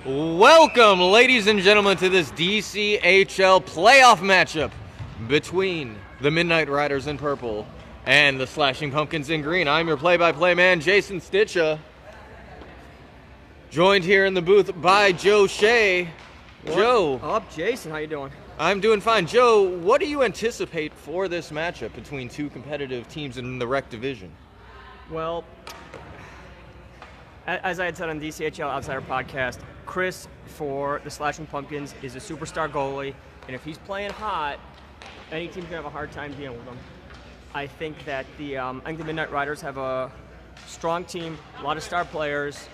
Welcome, ladies and gentlemen, to this DCHL playoff matchup between the Midnight Riders in purple and the Slashing Pumpkins in green. I'm your play-by-play man, Jason Stitcha. Joined here in the booth by Joe Shea. Joe. Up, Jason. How you doing? I'm doing fine. Joe, what do you anticipate for this matchup between two competitive teams in the rec division? Well, as I had said on DCHL Outsider Podcast, Chris for the Slashing Pumpkins is a superstar goalie, and if he's playing hot, any team's gonna have a hard time dealing with him. I think that the Midnight Riders have a strong team, a lot of star players,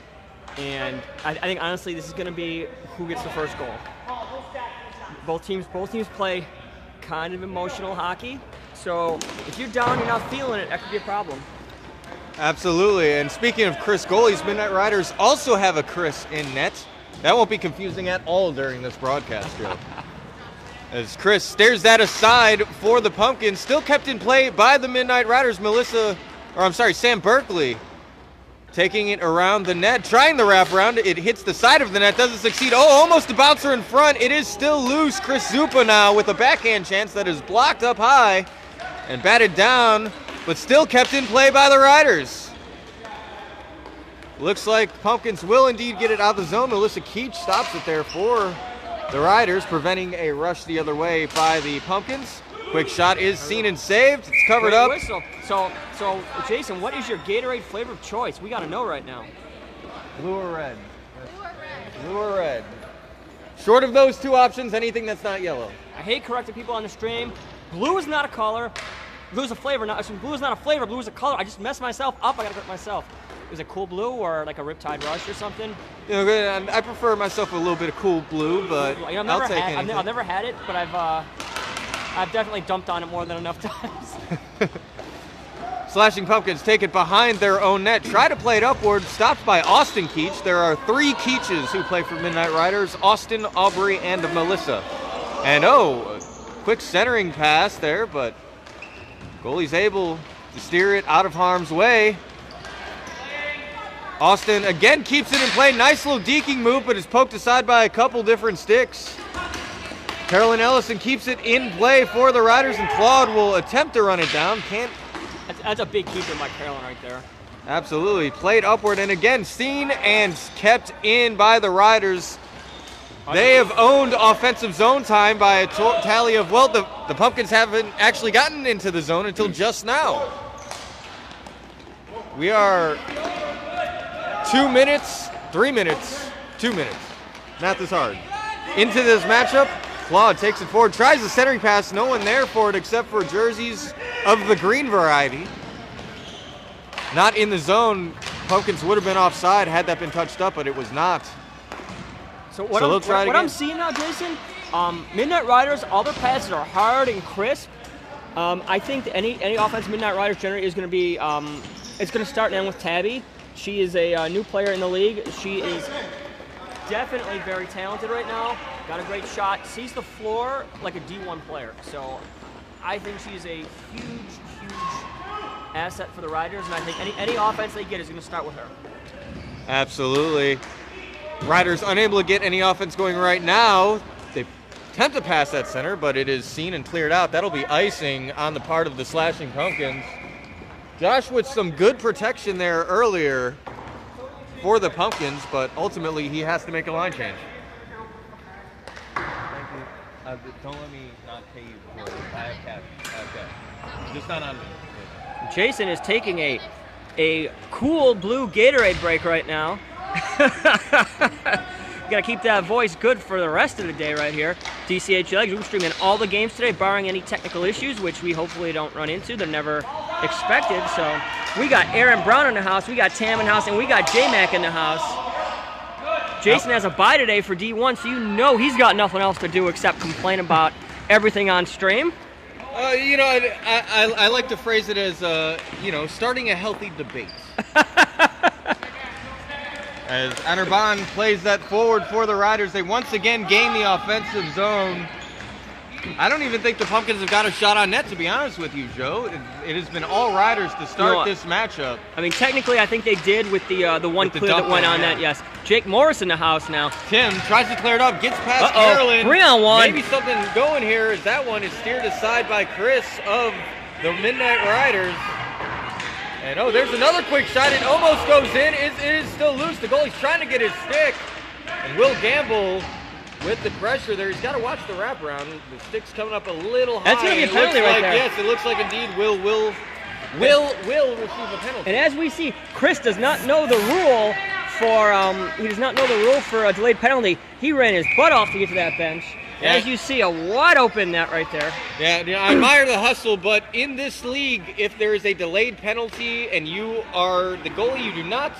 and I think honestly this is gonna be who gets the first goal. Both teams play kind of emotional hockey, so if you're down, you're not feeling it, that could be a problem. Absolutely, and speaking of Chris goalies, Midnight Riders also have a Chris in net. That won't be confusing at all during this broadcast, Joe. As Chris stares that aside for the Pumpkins, still kept in play by the Midnight Riders, Sam Berkeley taking it around the net, trying the wraparound. It hits the side of the net, doesn't succeed. Oh, almost a bouncer in front. It is still loose. Chris Zupa now with a backhand chance that is blocked up high and batted down, but still kept in play by the Riders. Looks like Pumpkins will indeed get it out of the zone. Melissa Keach stops it there for the Riders, preventing a rush the other way by the Pumpkins. Quick shot is seen and saved. It's covered up. Whistle. So, Jason, what is your Gatorade flavor of choice? We got to know right now. Blue or red? Blue or red. Short of those two options, anything that's not yellow. I hate correcting people on the stream. Blue is not a color. Blue is a flavor. Blue is not a flavor. Blue is a color. I just messed myself up. I got to correct myself. Is it Cool Blue or like a Riptide Rush or something? You know, I prefer myself a little bit of Cool Blue, but I've never had it, but I've definitely dumped on it more than enough times. Slashing Pumpkins take it behind their own net. Try to play it upward. Stopped by Austin Keach. There are three Keaches who play for Midnight Riders: Austin, Aubrey, and Melissa. And quick centering pass there, but goalie's able to steer it out of harm's way. Austin again keeps it in play. Nice little deking move, but is poked aside by a couple different sticks. Carolyn Ellison keeps it in play for the Riders, and Claude will attempt to run it down. Can't. That's a big keeper by Carolyn right there. Absolutely. Played upward, and again seen and kept in by the Riders. They have owned offensive zone time by a tally of, the Pumpkins haven't actually gotten into the zone until just now. We are 2 minutes, 3 minutes, 2 minutes. Not this hard. Into this matchup, Claude takes it forward, tries the centering pass. No one there for it except for jerseys of the green variety. Not in the zone. Pumpkins would have been offside had that been touched up, but it was not. So what I'm seeing now, Jason, Midnight Riders, all their passes are hard and crisp. I think that any offense Midnight Riders generate is going to be, it's going to start and end with Tabby. She is a new player in the league. She is definitely very talented right now. Got a great shot. Sees the floor like a D1 player. So I think she's a huge asset for the Riders, and I think any offense they get is going to start with her. Absolutely. Riders unable to get any offense going right now. They attempt to pass that center, but it is seen and cleared out. That'll be icing on the part of the Slashing Pumpkins. Josh with some good protection there earlier for the Pumpkins, but ultimately he has to make a line change. Thank you. Don't let me not pay you for it. I have cash. Just not on me. Jason is taking a cool blue Gatorade break right now. You gotta keep that voice good for the rest of the day right here. DCHL Leagues, we're streaming all the games today, barring any technical issues, which we hopefully don't run into. They're never expected. So we got Aaron Brown in the house, we got Tam in the house, and we got J-Mac in the house. Jason has a bye today for D1, so you know he's got nothing else to do except complain about everything on stream. I like to phrase it as, starting a healthy debate. As Anirban plays that forward for the Riders, they once again gain the offensive zone. I don't even think the Pumpkins have got a shot on net, to be honest with you, Joe. It has been all Ryders to start this matchup. I mean, technically, I think they did with the one clear that went on net, yes. Jake Morris in the house now. Tim tries to clear it up, gets past Carolyn. 3-on-1. Maybe something going here as that one is steered aside by Chris of the Midnight Ryders. And there's another quick shot. It almost goes in. It is still loose. The goalie's trying to get his stick. And Will Gamble with the pressure there. He's got to watch the wraparound. The stick's coming up a little high. That's going to be a penalty right there. Yes, it looks like indeed Will receive a penalty. And as we see, Chris does not know the rule for a delayed penalty. He ran his butt off to get to that bench. Yeah. As you see, a wide open net right there. Yeah, I admire the hustle, but in this league, if there is a delayed penalty and you are the goalie, you do not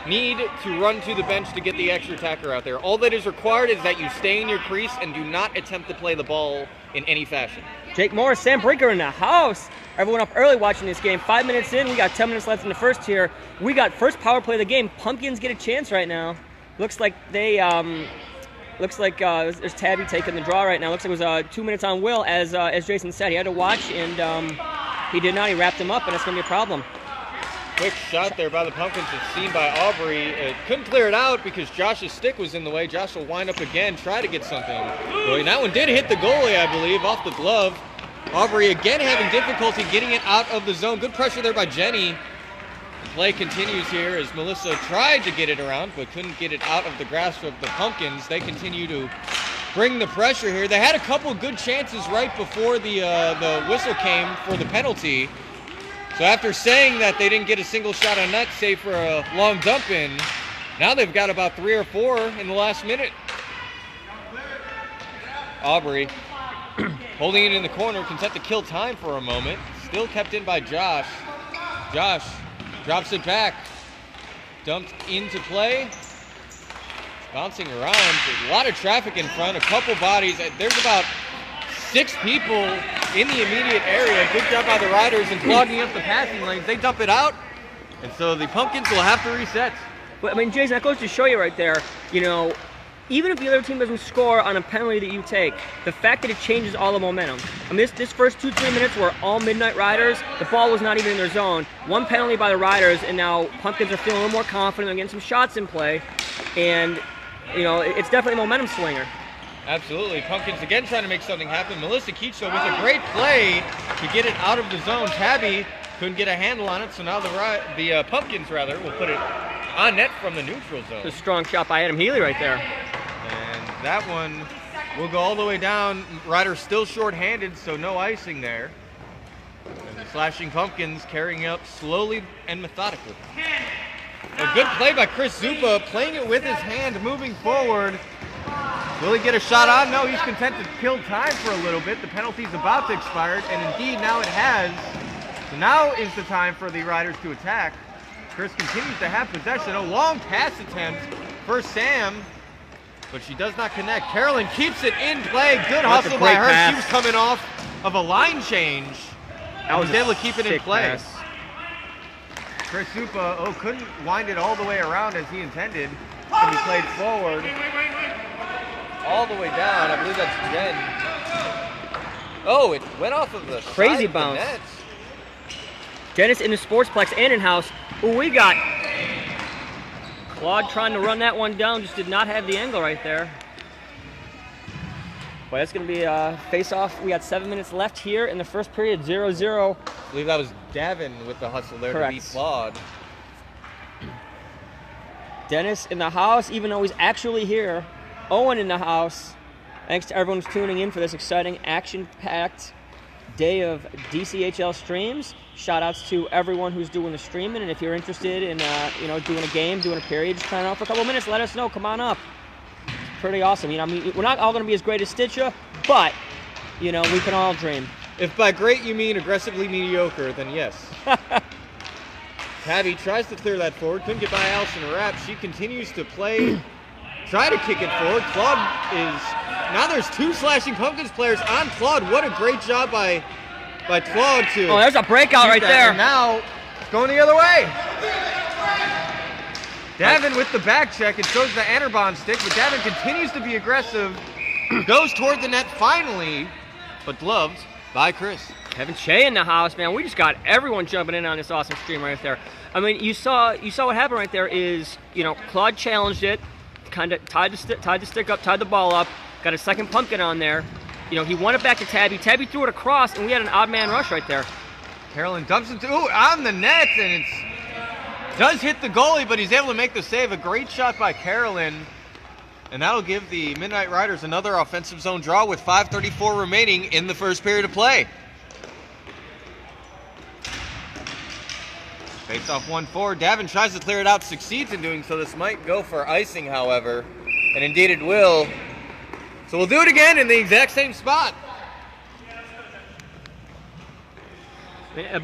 need to run to the bench to get the extra attacker out there. All that is required is that you stay in your crease and do not attempt to play the ball in any fashion. Jake Morris, Sam Brinker in the house. Everyone up early watching this game. 5 minutes in, we got 10 minutes left in the first here. We got first power play of the game. Pumpkins get a chance right now. Looks like they, there's Tabby taking the draw right now. Looks like it was 2 minutes on Will, as Jason said. He had to watch, and he did not. He wrapped him up, and it's going to be a problem. Quick shot there by the Pumpkins. It's seen by Aubrey. Couldn't clear it out because Josh's stick was in the way. Josh will wind up again, try to get something. And that one did hit the goalie, I believe, off the glove. Aubrey again having difficulty getting it out of the zone. Good pressure there by Jenny. The play continues here as Melissa tried to get it around but couldn't get it out of the grasp of the Pumpkins. They continue to bring the pressure here. They had a couple good chances right before the whistle came for the penalty. So after saying that they didn't get a single shot on net, save for a long dump in, now they've got about 3 or 4 in the last minute. Aubrey holding it in the corner, content to kill time for a moment. Still kept in by Josh. Josh drops it back. Dumped into play. Bouncing around. A lot of traffic in front, a couple bodies. There's about 6 people in the immediate area. Good job by the Ryders in clogging up the passing lanes. They dump it out, and so the Pumpkins will have to reset. But I mean, Jason, that goes to show you right there, even if the other team doesn't score on a penalty that you take, the fact that it changes all the momentum. I mean, this first 2-3 minutes were all Midnight Ryders. The ball was not even in their zone. One penalty by the Ryders, and now Pumpkins are feeling a little more confident. They're getting some shots in play, and it's definitely a momentum swinger. Absolutely. Pumpkins again trying to make something happen. Melissa Keach, with a great play to get it out of the zone. Tabby couldn't get a handle on it, so now the Pumpkins will put it on net from the neutral zone. It's a strong shot by Adam Healy right there. And that one will go all the way down. Ryders still short-handed, so no icing there. And the slashing Pumpkins carrying up slowly and methodically. A good play by Chris Zupa, playing it with his hand, moving forward. Will he get a shot on? No, he's content to kill time for a little bit. The penalty's about to expire, and indeed now it has. So now is the time for the Ryders to attack. Chris continues to have possession. A long pass attempt for Sam, but she does not connect. Carolyn keeps it in play. Good hustle by her. Pass. She was coming off of a line change. And was able to keep it in play. Pass. Chris Zupa, couldn't wind it all the way around as he intended. And he played forward. All the way down. I believe that's Jen. It went off of the crazy side bounce. Of the net. Dennis in the Sportsplex and in-house. We got Claude trying to run that one down. Just did not have the angle right there. Boy, that's going to be a face-off. We got 7 minutes left here in the first period, 0-0. I believe that was Davin with the hustle there. Correct. To beat Claude. Dennis in the house, even though he's actually here. Owen in the house. Thanks to everyone who's tuning in for this exciting, action-packed day of DCHL streams. Shout-outs to everyone who's doing the streaming, and if you're interested in doing a game, doing a period, just trying out for a couple minutes, let us know. Come on up. It's pretty awesome. We're not all going to be as great as Stitcher, but we can all dream. If by great you mean aggressively mediocre, then yes. Tabby tries to clear that forward. Couldn't get by Allison Rapp. She continues to play. Try to kick it forward. Claude is... Now there's 2 slashing Pumpkins players on Claude. What a great job by Claude to... there's a breakout right there. And now it's going the other way. Davin with the back check. It shows the Anterbahn stick, but Davin continues to be aggressive. Goes toward the net finally. but gloved by Chris. Kevin Shea in the house, man. We just got everyone jumping in on this awesome stream right there. I mean, you saw what happened right there is, Claude challenged it, kind of tied the stick up, tied the ball up, got a second pumpkin on there. He won it back to Tabby. Tabby threw it across, and we had an odd man rush right there. Carolyn dumps it on the net, and does hit the goalie, but he's able to make the save. A great shot by Carolyn. And that'll give the Midnight Riders another offensive zone draw with 5:34 remaining in the first period of play. Face off 1-4. Davin tries to clear it out, succeeds in doing so. This might go for icing, however. And indeed it will. So we'll do it again in the exact same spot.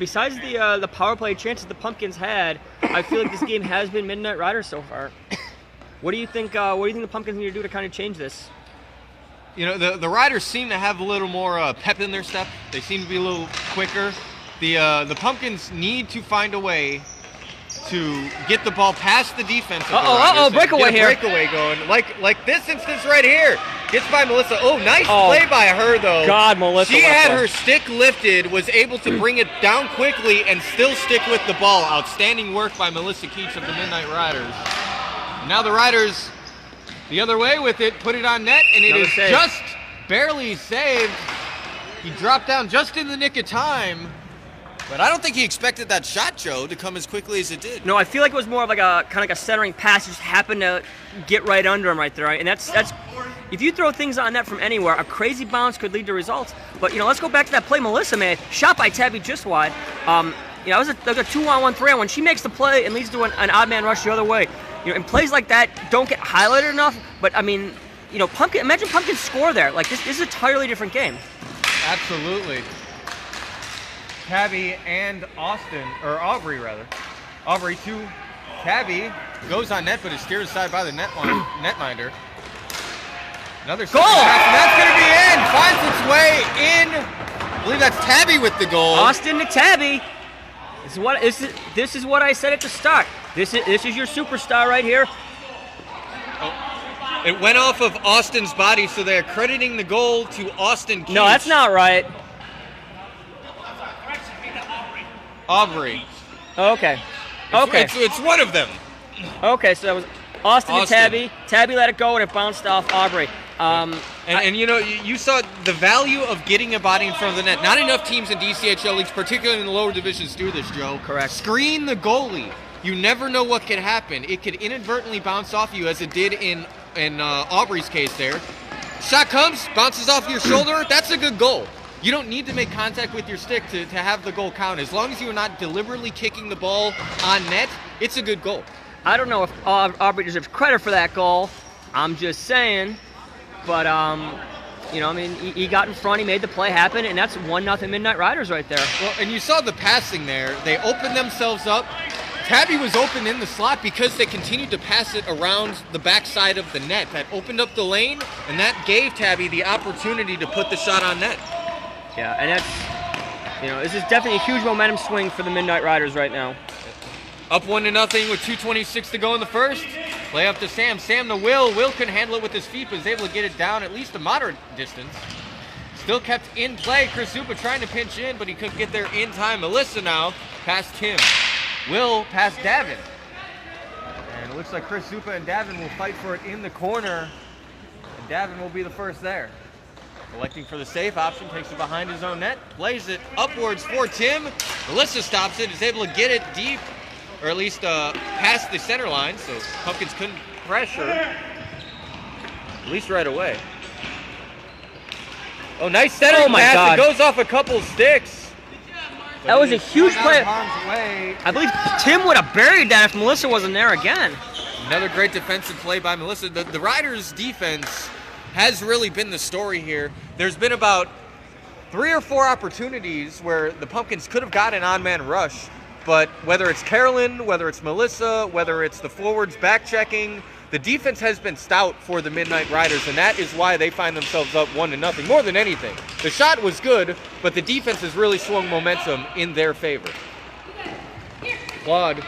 Besides the power play chances the Pumpkins had, I feel like this game has been Midnight Riders so far. What do you think the Pumpkins need to do to kind of change this? The Riders seem to have a little more pep in their step. They seem to be a little quicker. The Pumpkins need to find a way to get the ball past the defense. Breakaway here. Breakaway going. Like this instance right here. Gets by Melissa. Oh, nice play by her, though. God, Melissa. She had her stick lifted, was able to bring it down quickly and still stick with the ball. Outstanding work by Melissa Keach of the Midnight Riders. Now the Riders the other way with it, put it on net, and it is just barely saved. He dropped down just in the nick of time. But I don't think he expected that shot, Joe, to come as quickly as it did. No, I feel like it was more of like a centering pass. It just happened to get right under him right there. Right? And that's if you throw things on net from anywhere, a crazy bounce could lead to results. But let's go back to that play, Melissa, man. Shot by Tabby just wide. It was a 2-on-1, 3-on-1. She makes the play and leads to an odd man rush the other way. And plays like that don't get highlighted enough. But I mean, imagine Pumpkins score there. Like this is a entirely different game. Absolutely. Tabby and Aubrey to Tabby, goes on net, but is steered aside by the netminder. Another goal! And that's going to be in. Finds its way in. I believe that's Tabby with the goal. Austin to Tabby. This is what I said at the start. This is your superstar right here. Oh, it went off of Austin's body, so they're crediting the goal to Austin Keach. No, that's not right. Aubrey. Okay. It's one of them. Okay, so that was Austin to Tabby. Tabby let it go, and it bounced off Aubrey. You saw the value of getting a body in front of the net. Not enough teams in DCHL Leagues, particularly in the lower divisions, do this, Joe. Correct. Screen the goalie. You never know what could happen. It could inadvertently bounce off you, as it did in Aubrey's case there. Shot comes, bounces off your shoulder. That's a good goal. You don't need to make contact with your stick to have the goal count. As long as you're not deliberately kicking the ball on net, it's a good goal. I don't know if Aubrey deserves credit for that goal. I'm just saying. But, he got in front, he made the play happen, and that's 1-0 Midnight Riders right there. Well, and you saw the passing there. They opened themselves up. Tabby was open in the slot because they continued to pass it around the backside of the net. That opened up the lane, and that gave Tabby the opportunity to put the shot on net. Yeah, and that's, this is definitely a huge momentum swing for the Midnight Riders right now. Up 1-0 with 2:26 to go in the first. Play up to Sam. Sam to Will. Will couldn't handle it with his feet, but was able to get it down at least a moderate distance. Still kept in play. Chris Zupa trying to pinch in, but he couldn't get there in time. Melissa now past Tim. Will past Davin. And it looks like Chris Zupa and Davin will fight for it in the corner. And Davin will be the first there. Electing for the safe option, takes it behind his own net, plays it upwards for Tim. Melissa stops it, is able to get it deep, or at least past the center line, so Pumpkins couldn't pressure, at least right away. Oh, nice centering pass. God. It goes off a couple sticks. That was a huge play. I believe Tim would have buried that if Melissa wasn't there again. Another great defensive play by Melissa. The Riders' defense has really been the story here. There's been about 3 or 4 opportunities where the Pumpkins could have got an on-man rush, but whether it's Carolyn, whether it's Melissa, whether it's the forwards back-checking, the defense has been stout for the Midnight Riders, and that is why they find themselves up 1-0. More than anything, the shot was good, but the defense has really swung momentum in their favor. Claude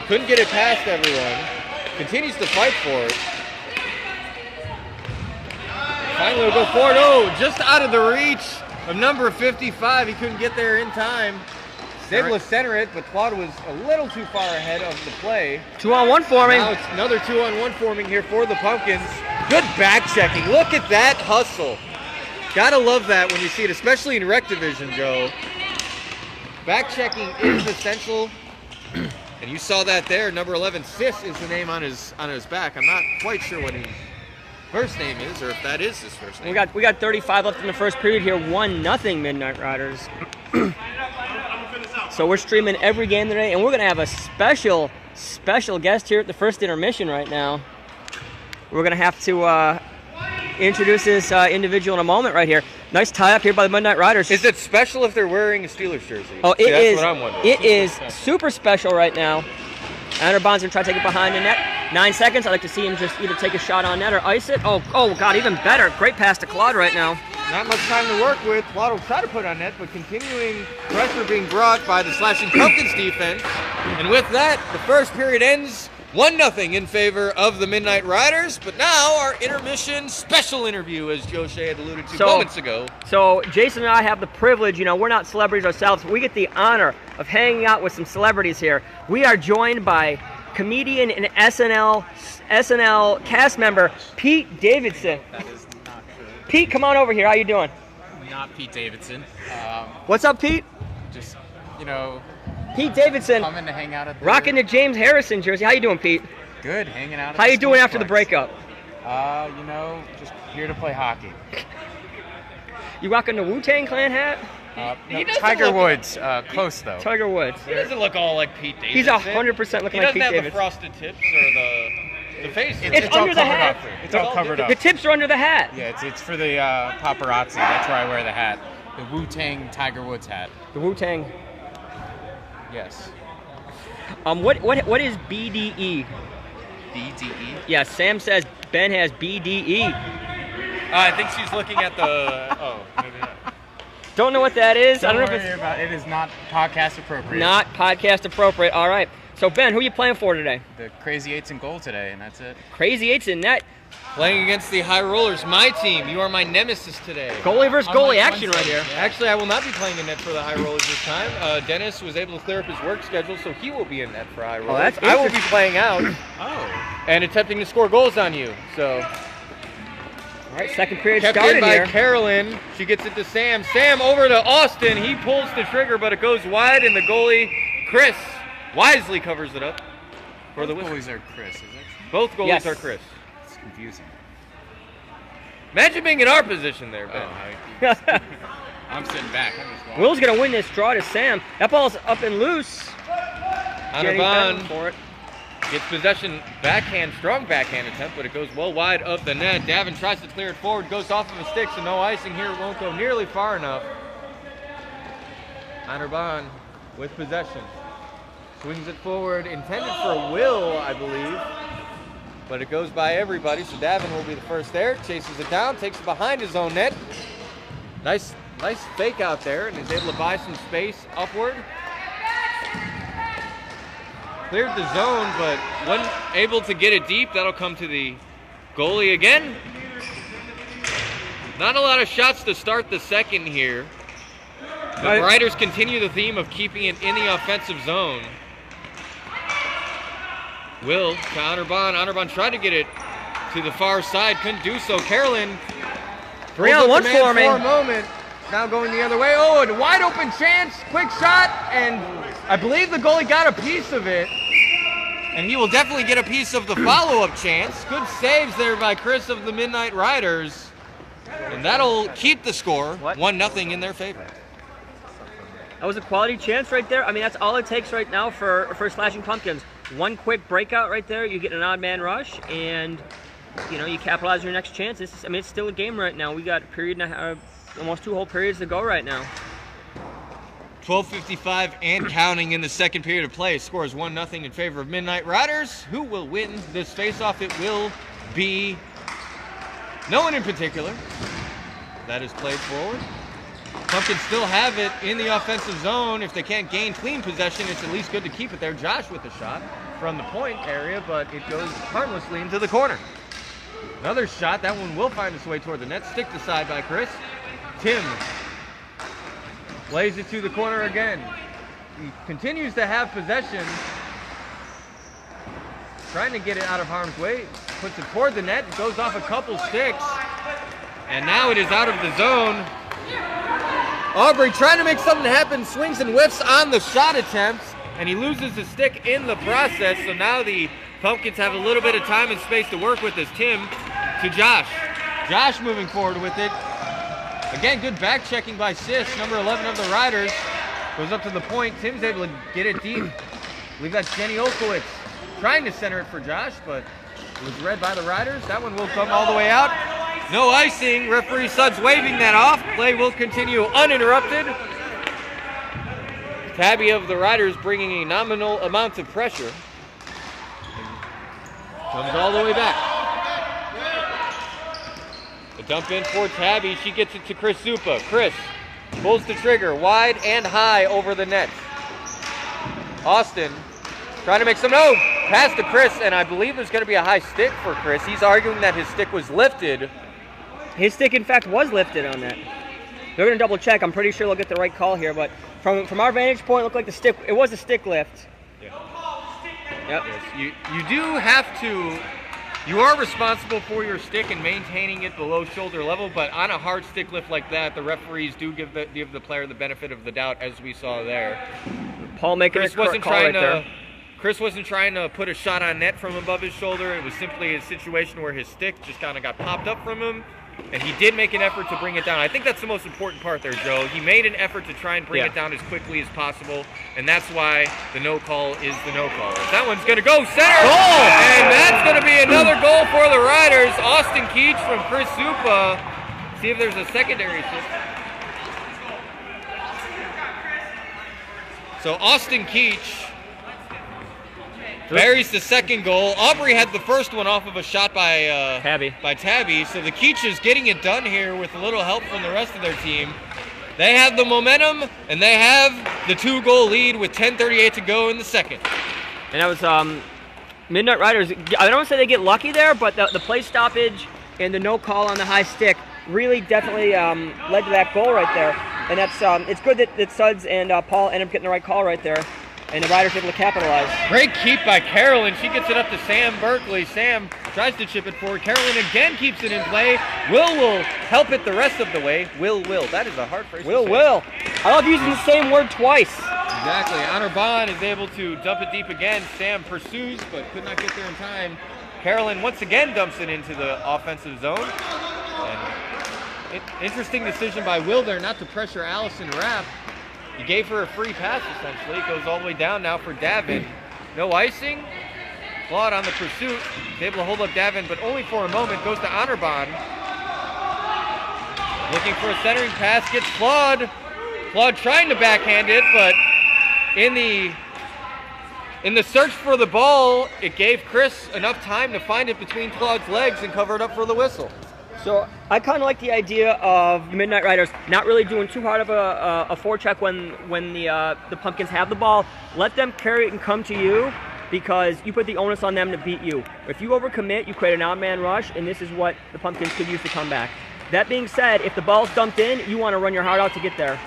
couldn't get it past everyone, continues to fight for it. Finally will go forward. Oh, just out of the reach of number 55. He couldn't get there in time. He's able to center it, but Claude was a little too far ahead of the play. 2-on-1 forming. Now it's another 2-on-1 forming here for the Pumpkins. Good back checking. Look at that hustle. Gotta love that when you see it, especially in rec division, Joe. Back checking is essential. And you saw that there. Number 11, Sis, is the name on his back. I'm not quite sure what his first name is, or if that is his first name. We got 35 left in the first period here. 1-0 Midnight Riders. So we're streaming every game today, and we're gonna have a special guest here at the first intermission right now. We're gonna have to introduce this individual in a moment right here. Nice tie-up here by the Midnight Riders. Is it special if they're wearing a Steelers jersey? Oh, it is. That's what I'm wondering. It is super special right now. Bond's gonna try to take it behind the net. 9 seconds. I'd like to see him just either take a shot on net or ice it. Oh God, even better. Great pass to Claude right now. Not much time to work with. Claude will try to put on net, but continuing pressure being brought by the Slashing Pumpkins defense. And with that, the first period ends 1-0 in favor of the Midnight Riders. But now our intermission special interview, as Joe Shea had alluded to moments ago. So Jason and I have the privilege, we're not celebrities ourselves, but we get the honor of hanging out with some celebrities here. We are joined by comedian and SNL cast member Pete Davidson. That is not true. Pete, come on over here. How you doing? Not Pete Davidson. What's up, Pete? Just, Pete Davidson. coming to hang out at the... Rocking the James Harrison jersey. How you doing, Pete? Good, hanging out at How the you doing after the Sportsplex. breakup? Just here to play hockey. You rocking the Wu-Tang Clan hat? No, doesn't Tiger look- Woods, close though. Tiger Woods. He doesn't look all like Pete Davidson. He's 100% looking He like doesn't Pete have the Davidson. frosted tips or the face. It's all under the covered hat. up. It's all covered up. The tips are under the hat. Yeah, it's for the paparazzi. That's where I wear the hat. The Wu-Tang Tiger Woods hat. The Wu-Tang. Yes. What is BDE? BDE? Yeah, Sam says Ben has BDE. I think she's looking at the. Oh, maybe not. Don't know what that is. I don't know if worry it's about it. It is not podcast appropriate. not podcast appropriate. All right. So Ben, who are you playing for today? The Crazy Eights in goal today, and that's it. Crazy Eights in net. Playing against the High Rollers, my team. You are my nemesis today. Goalie versus goalie Unlike action right Wednesday, here. yeah. Actually, I will not be playing in net for the High Rollers this time. Dennis was able to clear up his work schedule, so he will be in net for High Rollers. that's I will be playing out Oh. and attempting to score goals on you. So All right, second period kept started in by here. Carolyn. She gets it to Sam. Sam over to Austin. He pulls the trigger, but it goes wide, and the goalie, Chris, wisely covers it up for the Both whistle. goalies are Chris, is it? Both goalies Yes. are Chris. It's confusing. Imagine being in our position there, Ben. I'm sitting back. I'm just watching. Will's gonna win this draw to Sam. That ball's up and loose. Jenny Anarban Benton for it. gets possession, strong backhand attempt, but it goes well wide of the net. Davin tries to clear it forward, goes off of a stick, so no icing here. It won't go nearly far enough. Anarban with possession. Swings it forward, intended for Will, I believe. But it goes by everybody, so Davin will be the first there. Chases it down, takes it behind his own net. Nice fake out there, and is able to buy some space upward. Cleared the zone, but wasn't able to get it deep. That'll come to the goalie again. Not a lot of shots to start the second here. The Ryders continue the theme of keeping it in the offensive zone. Will to Anarban. Anarban tried to get it to the far side, couldn't do so. Carolyn 3-on-1 for forming. a moment. Now going the other way. Oh, a wide open chance. Quick shot, and I believe the goalie got a piece of it. And he will definitely get a piece of the follow-up chance. Good saves there by Chris of the Midnight Riders. And that'll keep the score 1-0 in their favor. That was a quality chance right there. I mean, that's all it takes right now for Slashing Pumpkins. One quick breakout right there, you get an odd man rush, and you capitalize on your next chance. It's still a game right now. We got a period and a half, almost 2 whole periods to go right now. 12:55 and counting in the second period of play. Score is 1-0 in favor of Midnight Riders. Who will win this face-off? It will be no one in particular. That is played forward. Pumpkins still have it in the offensive zone. If they can't gain clean possession, it's at least good to keep it there. Josh with the shot from the point area, but it goes harmlessly into the corner. Another shot. That one will find its way toward the net. Sticked aside by Chris. Tim Lays it to the corner again. He continues to have possession. Trying to get it out of harm's way. Puts it toward the net. Goes off a couple sticks. And now it is out of the zone. Aubrey trying to make something happen. Swings and whiffs on the shot attempts. And he loses the stick in the process. So now the Pumpkins have a little bit of time and space to work with as Tim to Josh. Josh moving forward with it. Again, good back checking by Sis, number 11 of the Ryders. Goes up to the point. Tim's able to get it deep. I believe that's Jenny Olkowitz trying to center it for Josh, but it was read by the Ryders. That one will come all the way out. No icing. Referee Suds waving that off. Play will continue uninterrupted. Tabby of the Ryders bringing a nominal amount of pressure. Comes all the way back. The dump in for Tabby. She gets it to Chris Zupa. Chris pulls the trigger wide and high over the net. Austin trying to make some, no! Pass to Chris, and I believe there's going to be a high stick for Chris. He's arguing that his stick was lifted. His stick, in fact, was lifted on that. They're going to double check. I'm pretty sure they'll get the right call here, but from our vantage point, it looked like it was a stick lift. Yeah. Yep. Yes, you do have to, you are responsible for your stick and maintaining it below shoulder level, but on a hard stick lift like that, the referees do give the player the benefit of the doubt, as we saw there. Paul making a call right there. Chris wasn't trying to put a shot on net from above his shoulder. It was simply a situation where his stick just kind of got popped up from him, and he did make an effort to bring it down. I think that's the most important part there, Joe. He made an effort to try and bring it down as quickly as possible, and that's why the no call is the no call. That one's going to go center, goal! And that's going to be another goal for the Ryders. Austin Keach from Chris Zupa. See if there's a secondary assist. So Austin Keach buries the second goal. Aubrey had the first one off of a shot by Tabby. So the Keach is getting it done here with a little help from the rest of their team. They have the momentum, and they have the 2-goal lead with 10:38 to go in the second. And that was Midnight Ryders. I don't want to say they get lucky there, but the play stoppage and the no call on the high stick really definitely led to that goal right there. And that's it's good that Suds and Paul end up getting the right call right there. And the Ryders able to capitalize. Great keep by Carolyn. She gets it up to Sam Berkeley. Sam tries to chip it forward. Carolyn again keeps it in play. Will help it the rest of the way. Will. That is a hard phrase to say. Will. I love using the same word twice. Exactly. Honor Bond is able to dump it deep again. Sam pursues, but could not get there in time. Carolyn once again dumps it into the offensive zone. And interesting decision by Will there not to pressure Allison Rapp. He gave her a free pass, essentially. It goes all the way down now for Davin. No icing. Claude on the pursuit. He's able to hold up Davin, but only for a moment. Goes to Honorbon. Looking for a centering pass. Gets Claude. Claude trying to backhand it, but in the search for the ball, it gave Chris enough time to find it between Claude's legs and cover it up for the whistle. So I kind of like the idea of the Midnight Ryders not really doing too hard of a forecheck when the Pumpkins have the ball. Let them carry it and come to you, because you put the onus on them to beat you. If you overcommit, you create an odd-man rush, and this is what the Pumpkins could use to come back. That being said, if the ball's dumped in, you want to run your heart out to get there.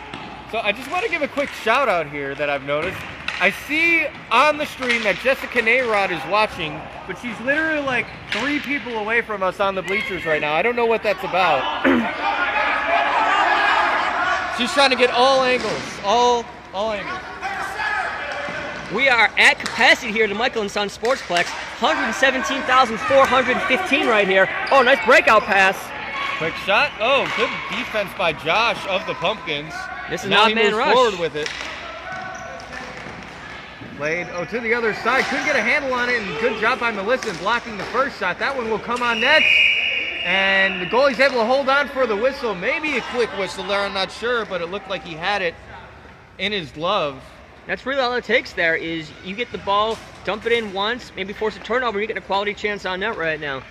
So I just want to give a quick shout out here that I've noticed. I see on the stream that Jessica Nayrod is watching, but she's literally like 3 people away from us on the bleachers right now. I don't know what that's about. She's trying to get all angles, all angles. We are at capacity here at the Michael & Son Sportsplex. 117,415 right here. Oh, nice breakout pass. Quick shot. Oh, good defense by Josh of the Pumpkins. This is an odd-man rush. Forward with it. Played to the other side. Couldn't get a handle on it, and good job by Melissa in blocking the first shot. That one will come on net, and the goalie's able to hold on for the whistle. Maybe a quick whistle there, I'm not sure, but it looked like he had it in his glove. That's really all it takes there is you get the ball, dump it in once, maybe force a turnover, you get a quality chance on net right now.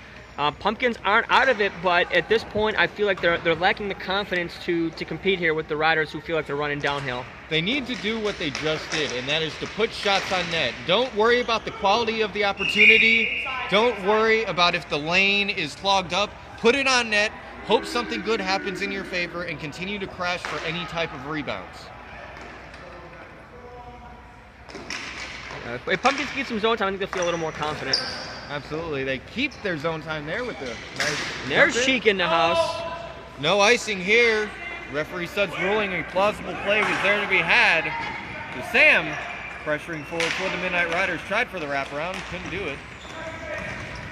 Pumpkins aren't out of it, but at this point, I feel like they're lacking the confidence to compete here with the Ryders, who feel like they're running downhill. They need to do what they just did, and that is to put shots on net. Don't worry about the quality of the opportunity. Don't worry about if the lane is clogged up. Put it on net, hope something good happens in your favor, and continue to crash for any type of rebounds. If Pumpkins keep some zone time, I think they'll feel a little more confident. Absolutely. They keep their zone time there with the nice. There's Sheik in the house. No icing here. Referee Suds ruling a plausible play was there to be had. So Sam pressuring forward for the Midnight Riders. Tried for the wraparound, couldn't do it.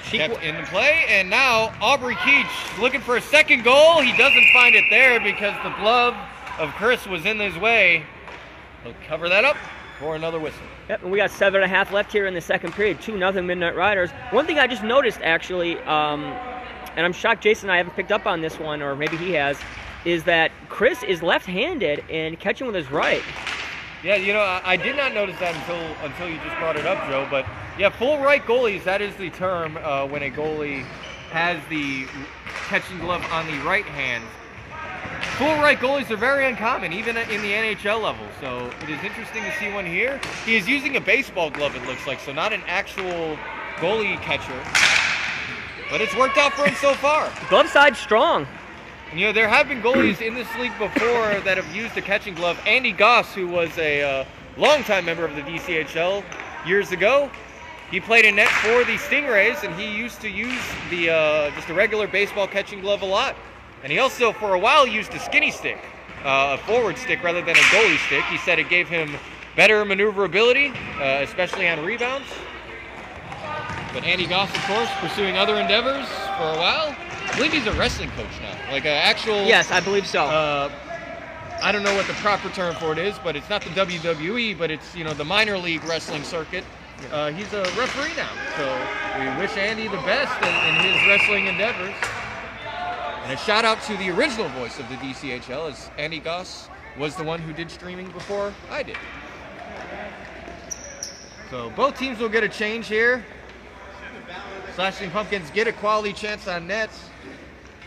Kept in the play, and now Aubrey Keach looking for a second goal. He doesn't find it there because the glove of Chris was in his way. He'll cover that up for another whistle. Yep, and we got 7.5 left here in the second period. 2-0 Midnight Riders. One thing I just noticed, actually, and I'm shocked Jason and I haven't picked up on this one, or maybe he has, is that Chris is left-handed and catching with his right. Yeah, you know, I did not notice that until you just brought it up, Joe. But yeah, full right goalies, that is the term when a goalie has the catching glove on the right hand. Full right goalies are very uncommon, even in the NHL level. So it is interesting to see one here. He is using a baseball glove, it looks like, so not an actual goalie catcher. But it's worked out for him so far. Glove side strong. And, you know, there have been goalies in this league before that have used a catching glove. Andy Goss, who was a longtime member of the DCHL years ago, he played in net for the Stingrays, and he used to use the just a regular baseball catching glove a lot. And he also, for a while, used a skinny stick, a forward stick rather than a goalie stick. He said it gave him better maneuverability, especially on rebounds. But Andy Goss, of course, pursuing other endeavors for a while. I believe he's a wrestling coach now, like an actual... Yes, I believe so. I don't know what the proper term for it is, but it's not the WWE, but it's, you know, the minor league wrestling circuit. He's a referee now, so we wish Andy the best in his wrestling endeavors. And a shout out to the original voice of the DCHL, as Andy Goss was the one who did streaming before I did. So both teams will get a change here. Slashing Pumpkins get a quality chance on nets,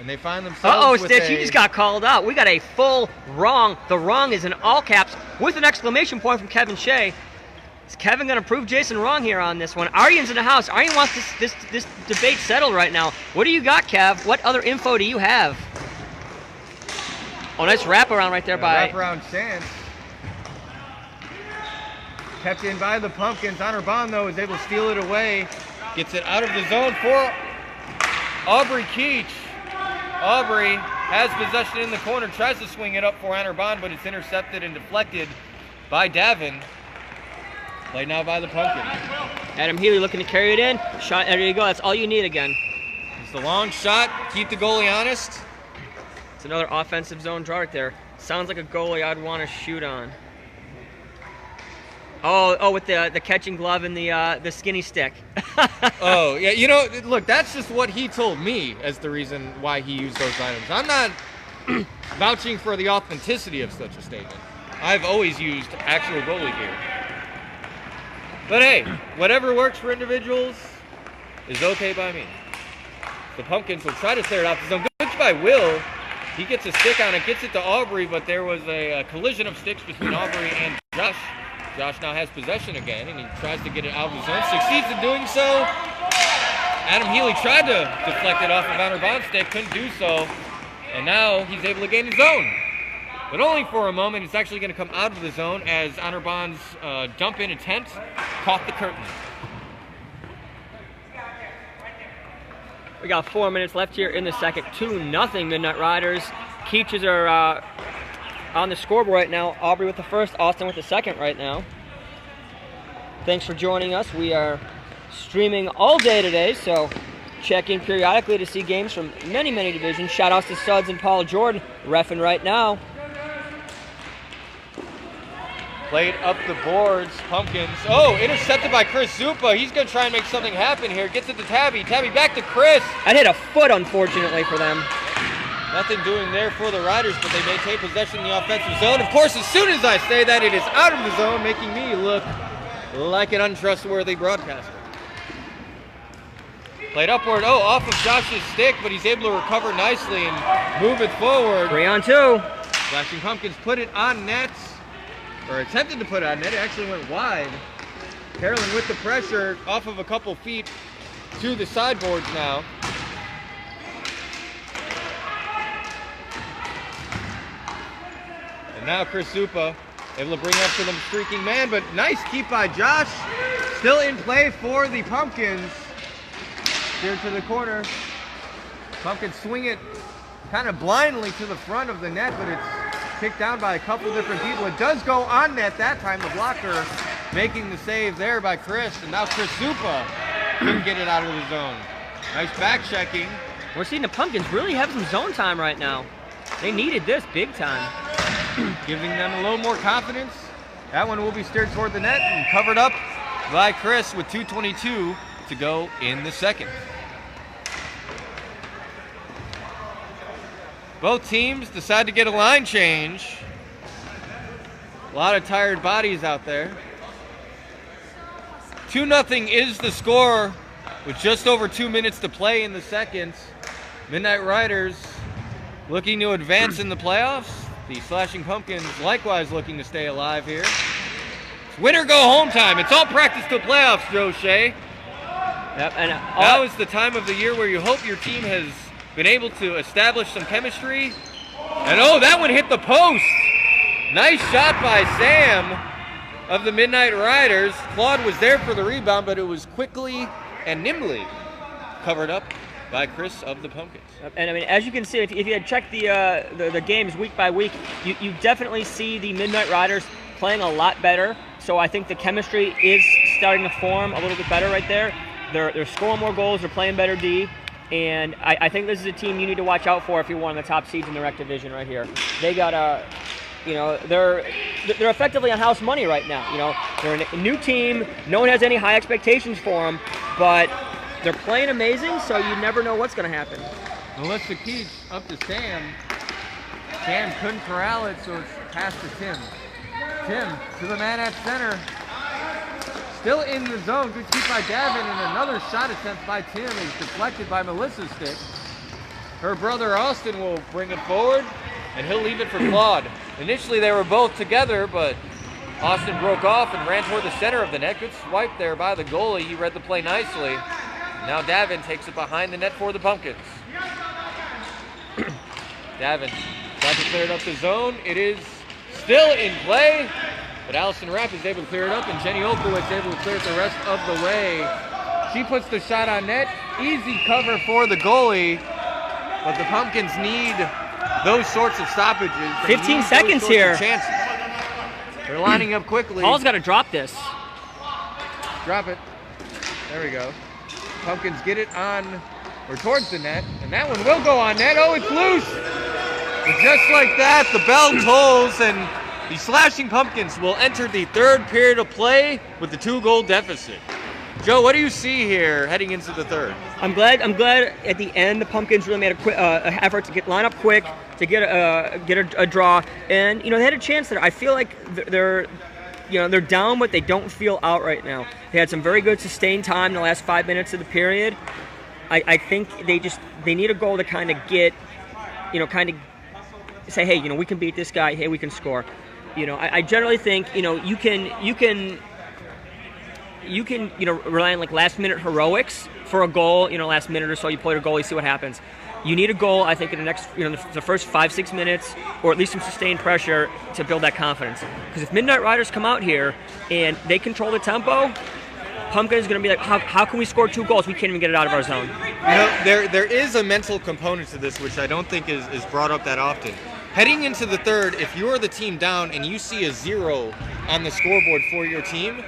and they find themselves with Stitch, you just got called out. We got a full wrong. The wrong is in all caps with an exclamation point from Kevin Shea. Is Kevin going to prove Jason wrong here on this one? Aryan's in the house. Aryan wants this debate settled right now. What do you got, Kev? What other info do you have? Oh, nice wraparound right there by... Wraparound chance. Kept in by the Pumpkins. Honor Bond, though, is able to steal it away. Gets it out of the zone for Aubrey Keach. Aubrey has possession in the corner, tries to swing it up for Honor Bond, but it's intercepted and deflected by Davin. Played now by the Pumpkins. Adam Healy looking to carry it in. Shot, there you go. That's all you need again. It's the long shot. Keep the goalie honest. It's another offensive zone draw right there. Sounds like a goalie I'd want to shoot on. Oh, with the catching glove and the skinny stick. Oh, yeah, you know, look, that's just what he told me as the reason why he used those items. I'm not vouching for the authenticity of such a statement. I've always used actual goalie gear. But hey, whatever works for individuals is okay by me. The Pumpkins will try to clear it out the zone. Good by Will. He gets a stick on it, gets it to Aubrey, but there was a collision of sticks between Aubrey and Josh. Josh now has possession again, and he tries to get it out of the zone. Succeeds in doing so. Adam Healy tried to deflect it off of Honor Bond's stick, couldn't do so. And now he's able to gain his zone. But only for a moment. It's actually going to come out of the zone as Honor Bond's dump-in attempt caught the curtain. We got 4 minutes left here in the second. 2-0 Midnight Riders. Keaches are on the scoreboard right now. Aubrey with the first, Austin with the second right now. Thanks for joining us. We are streaming all day today, so check in periodically to see games from many, many divisions. Shout outs to Suds and Paul Jordan, reffing right now. Played up the boards, Pumpkins. Oh, intercepted by Chris Zupa. He's going to try and make something happen here. Gets it to Tabby. Tabby back to Chris. That hit a foot, unfortunately, for them. Nothing doing there for the Riders, but they maintain possession in the offensive zone. Of course, as soon as I say that, it is out of the zone, making me look like an untrustworthy broadcaster. Played upward. Oh, off of Josh's stick, but he's able to recover nicely and move it forward. 3-on-2. Flashing Pumpkins put it on net, or attempted to put it on net. It actually went wide. Carolyn with the pressure off of a couple feet to the sideboards now. And now Chris Zupa Able to bring up to the streaking man, but nice keep by Josh. Still in play for the Pumpkins. Here to the corner. Pumpkins swing it kind of blindly to the front of the net, but it's kicked down by a couple different people. It does go on net that time. The blocker making the save there by Chris, and now Chris Zupa couldn't get it out of the zone. Nice back checking. We're seeing the Pumpkins really have some zone time right now. They needed this big time. Giving them a little more confidence. That one will be steered toward the net and covered up by Chris with 2:22 to go in the second. Both teams decide to get a line change. A lot of tired bodies out there. 2-0 is the score with just over 2 minutes to play in the second. Midnight Riders looking to advance in the playoffs. The Slashing Pumpkins likewise looking to stay alive here. It's win or go home time. It's all practice to playoffs, Joe Shea. Yep, and now is the time of the year where you hope your team has been able to establish some chemistry. And oh, that one hit the post. Nice shot by Sam of the Midnight Riders. Claude was there for the rebound, but it was quickly and nimbly covered up by Chris of the Pumpkins. And I mean, as you can see, if you had checked the games week by week, you definitely see the Midnight Riders playing a lot better. So I think the chemistry is starting to form a little bit better right there. They're scoring more goals. They're playing better D. And I think this is a team you need to watch out for if you're one of the top seeds in the rec division right here. They got they're effectively on house money right now. You know, they're a new team. No one has any high expectations for them, but they're playing amazing. So you never know what's going to happen. Melissa Keach up to Sam. Sam couldn't corral it, so it's passed to Tim. Tim to the man at center. Still in the zone. Good keep by Davin, and another shot attempt by Tim is deflected by Melissa's stick. Her brother Austin will bring it forward, and he'll leave it for Claude. Initially they were both together, but Austin broke off and ran toward the center of the net. Good swipe there by the goalie. He read the play nicely. Now Davin takes it behind the net for the Pumpkins. Davin tried to clear it up the zone. It is still in play, but Allison Rapp is able to clear it up, and Jenny Olkowitz able to clear it the rest of the way. She puts the shot on net. Easy cover for the goalie, but the Pumpkins need those sorts of stoppages. They 15 seconds here. Chances. They're lining up quickly. Paul's got to drop this. Drop it. There we go. Pumpkins get it on or towards the net, and that one will go on net. Oh, it's loose. And just like that, the bell tolls, and the Slashing Pumpkins will enter the third period of play with the 2-goal deficit. Joe, what do you see here heading into the third? I'm glad at the end the Pumpkins really made a quick effort to line up quick, to get a draw, and they had a chance there. I feel like they're down, but they don't feel out right now. They had some very good sustained time in the last 5 minutes of the period. I think they need a goal to kind of get, say, hey, we can beat this guy. Hey, we can score. I generally think you can rely on like last minute heroics for a goal. Last minute or so you play a goal, you see what happens. You need a goal, I think, in the next, the first 5-6 minutes, or at least some sustained pressure to build that confidence. Because if Midnight Riders come out here and they control the tempo, Pumpkin is going to be like, how can we score 2 goals? We can't even get it out of our zone. There is a mental component to this, which I don't think is brought up that often. Heading into the third, if you're the team down and you see a 0 on the scoreboard for your team,